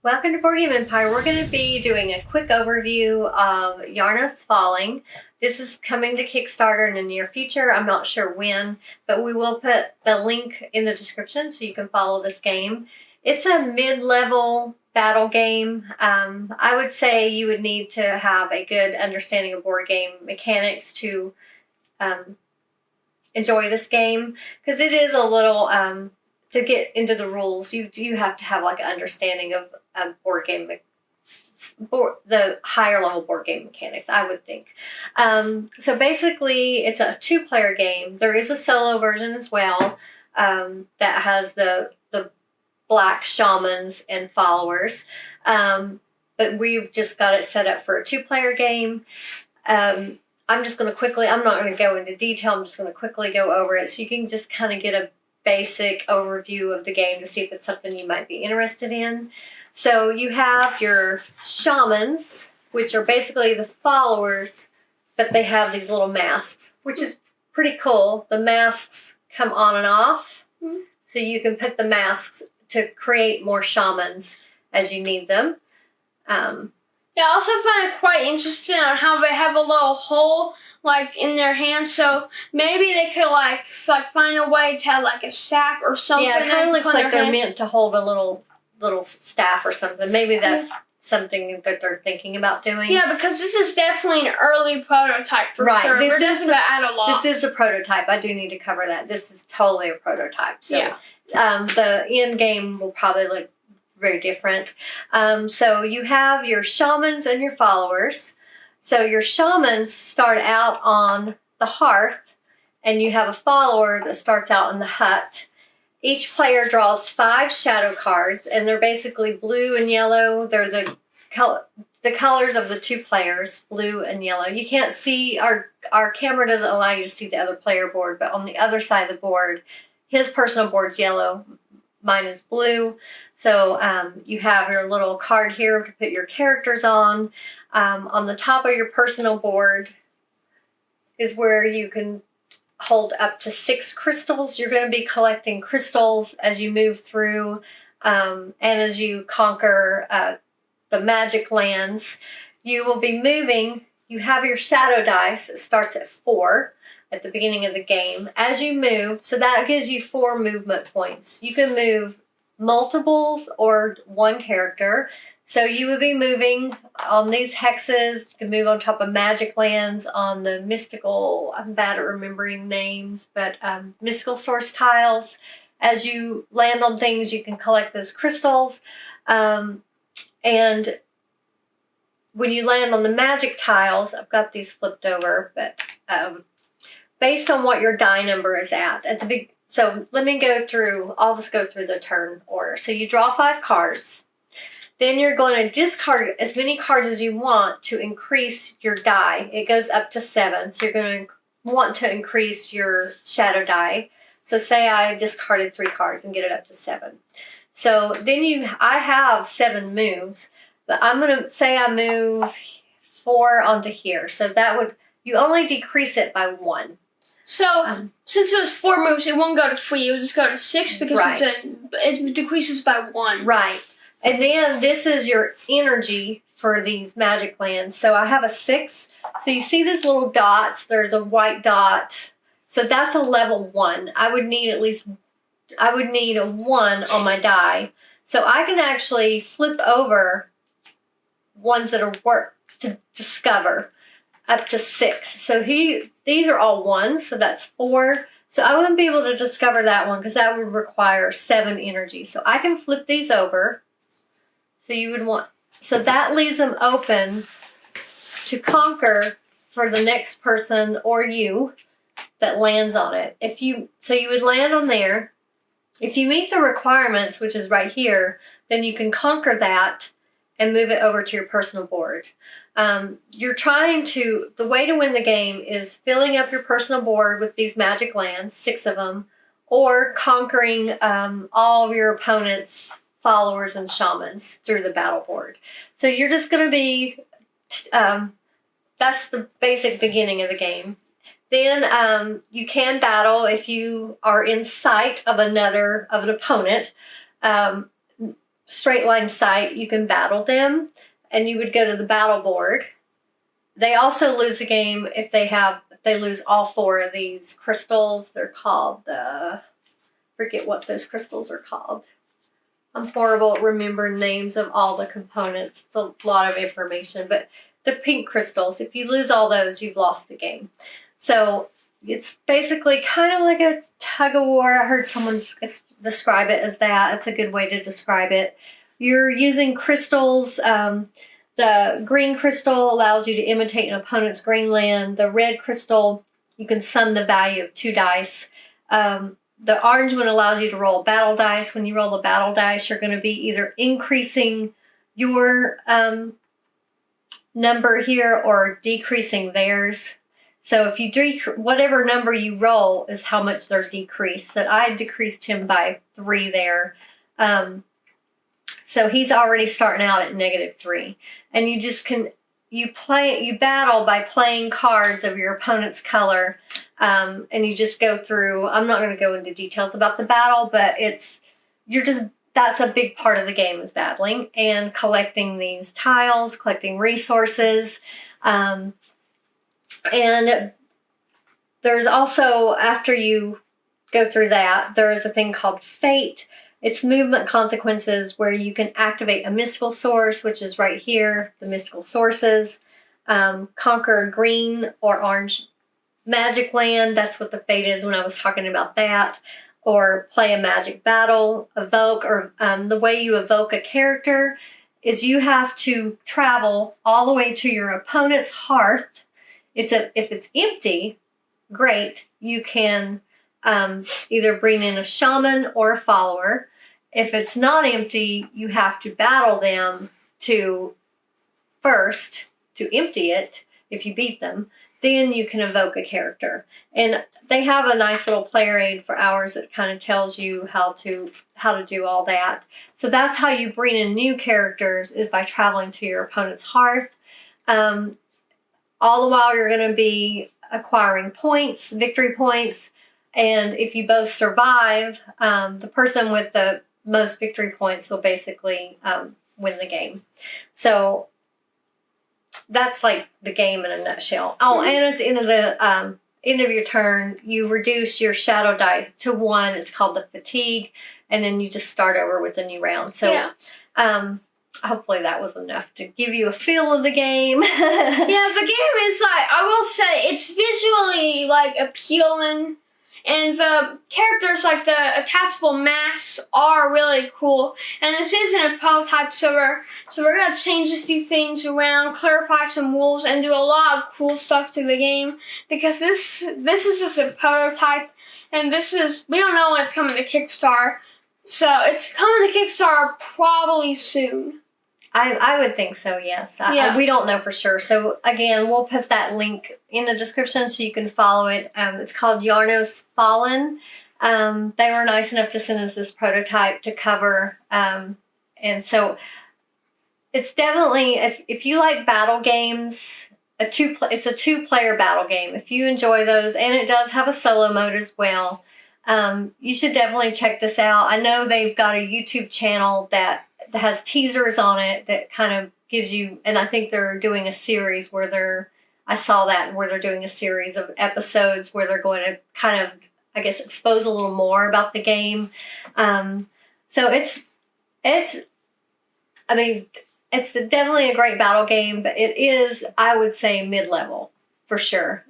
Welcome to Board Game Empire. We're going to be doing a quick overview of Ynaros Fallin. This is coming to Kickstarter in the near future. I'm not sure when, but we will put the link in the description so you can follow this game. It's a mid-level battle game. I would say you would need to have a good understanding of board game mechanics to enjoy this game, because it is a little... to get into the rules, you have to have like an understanding of board game, the higher level board game mechanics, I would think. So basically, it's a 2-player game. There is a solo version as well that has the black shamans and followers, but we've just got it set up for a 2-player game. I'm just going to quickly, I'm not going to go into detail, I'm just going to quickly go over it so you can just kind of get a basic overview of the game to see if it's something you might be interested in. So you have your shamans, which are basically the followers, but they have these little masks, which is pretty cool. The masks come on and off, so you can put the masks to create more shamans as you need them. Yeah, I also find it quite interesting on how they have a little hole, like, in their hands, so maybe they could, like find a way to have, like, a staff or something. Yeah, it kind of looks like they're meant to hold a little staff or something. Maybe that's something that they're thinking about doing. Yeah, because this is definitely an early prototype for sure. We're definitely going to add a lot. This is a prototype. I do need to cover that. This is totally a prototype. So the end game will probably look very different. So you have your shamans and your followers. So your shamans start out on the hearth, and you have a follower that starts out in the hut. Each player draws 5 shadow cards, and they're basically blue and yellow. They're the colors of the 2 players, blue and yellow. You can't see, our camera doesn't allow you to see the other player board, but on the other side of the board, his personal board's yellow, mine is blue. So you have your little card here to put your characters on. On the top of your personal board is where you can hold up to 6 crystals. You're going to be collecting crystals as you move through and as you conquer the magic lands. You will be moving. You have your shadow dice. It starts at 4 at the beginning of the game. As you move, so that gives you 4 movement points. You can move multiples or 1 character. So you would be moving on these hexes. You can move on top of magic lands, on the mystical, I'm bad at remembering names, but mystical source tiles. As you land on things, you can collect those crystals. And when you land on the magic tiles, I've got these flipped over, but based on what your die number is at the big. So let me go through, I'll just go through the turn order. So you draw 5 cards. Then you're going to discard as many cards as you want to increase your die. It goes up to 7. So you're going to want to increase your shadow die. So say I discarded 3 cards and get it up to 7. So then I have 7 moves. But I'm going to say I move 4 onto here. So that would, you only decrease it by 1. So, since it was 4 moves, it won't go to 3. It would just go to 6 because it decreases by 1. Right. And then this is your energy for these magic lands. So I have a 6. So you see these little dots. There's a white dot. So that's a level 1. I would need a 1 on my die. So I can actually flip over ones that are worth to discover up to 6. So these are all 1s, so that's 4. So I wouldn't be able to discover that one because that would require 7 energy. So I can flip these over. So you would want, so that leaves them open to conquer for the next person or you that lands on it. So you would land on there. If you meet the requirements, which is right here, then you can conquer that and move it over to your personal board. You're trying to, the way to win the game is filling up your personal board with these magic lands, 6 of them, or conquering all of your opponent's followers and shamans through the battle board. So you're just going to be, that's the basic beginning of the game. Then you can battle if you are in sight of an opponent. straight line sight, you can battle them, and you would go to the battle board. They also lose the game if they lose all 4 of these crystals. They're called forget what those crystals are called. I'm horrible at remembering names of all the components. It's a lot of information, but the pink crystals, if you lose all those, you've lost the game. So it's basically kind of like a tug of war. I heard someone describe it as that. It's a good way to describe it. You're using crystals. The green crystal allows you to imitate an opponent's green land. The red crystal, you can sum the value of 2 dice. The orange one allows you to roll battle dice. When you roll the battle dice, you're going to be either increasing your number here or decreasing theirs. So if you whatever number you roll is how much they're decreased. So I decreased him by 3 there. So he's already starting out at -3. And you just you battle by playing cards of your opponent's color. And you just go through, I'm not going to go into details about the battle, but that's a big part of the game is battling and collecting these tiles, collecting resources. And there's also, after you go through that, there is a thing called Fate. It's movement consequences where you can activate a mystical source, which is right here, the mystical sources. Conquer a green or orange magic land. That's what the Fate is when I was talking about that. Or play a magic battle, evoke, or the way you evoke a character is you have to travel all the way to your opponent's hearth. If it's empty, great. You can either bring in a shaman or a follower. If it's not empty, you have to battle them first to empty it. If you beat them, then you can evoke a character. And they have a nice little player aid for hours that kind of tells you how to do all that. So that's how you bring in new characters, is by traveling to your opponent's hearth. All the while you're going to be acquiring points, victory points. And if you both survive, the person with the most victory points will basically win the game. So that's like the game in a nutshell. Oh, and at the end of the end of your turn, you reduce your shadow die to 1. It's called the fatigue, and then you just start over with a new round. So, hopefully that was enough to give you a feel of the game. Yeah, the game is I will say, it's visually appealing. And the characters, the attachable masks, are really cool. And this isn't a prototype, so we're going to change a few things around, clarify some rules, and do a lot of cool stuff to the game. Because this is just a prototype, and we don't know when it's coming to Kickstarter. So it's coming to Kickstarter probably soon. I would think so, yes. We don't know for sure. So, again, we'll put that link in the description so you can follow it. It's called Ynaros Fallin. They were nice enough to send us this prototype to cover. And so it's definitely, if you like battle games, it's a 2-player battle game. If you enjoy those, and it does have a solo mode as well, you should definitely check this out. I know they've got a YouTube channel that has teasers on it that kind of gives you, and I think they're doing a series where they're doing a series of episodes where they're going to kind of, I guess, expose a little more about the game. So it's definitely a great battle game, but it is, I would say, mid-level. For sure.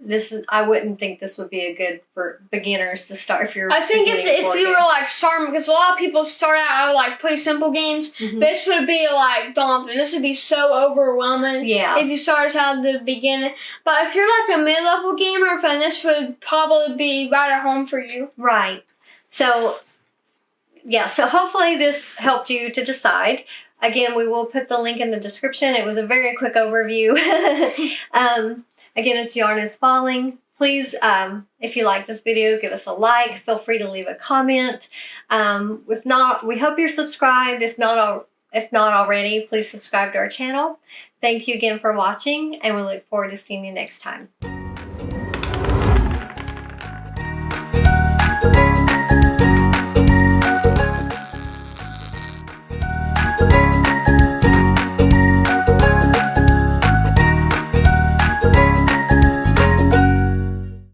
I wouldn't think this would be good for beginners to start if you're. I think if you were starting, because a lot of people start out with pretty simple games. Mm-hmm. This would be daunting. This would be so overwhelming. Yeah. If you started out at the beginning, but if you're a mid-level gamer, then this would probably be right at home for you. Right. So, yeah. So hopefully this helped you to decide. Again, we will put the link in the description. It was a very quick overview. Again, it's Ynaros Fallin. Please, if you like this video, give us a like. Feel free to leave a comment. If not, we hope you're subscribed. If not already, please subscribe to our channel. Thank you again for watching, and we look forward to seeing you next time.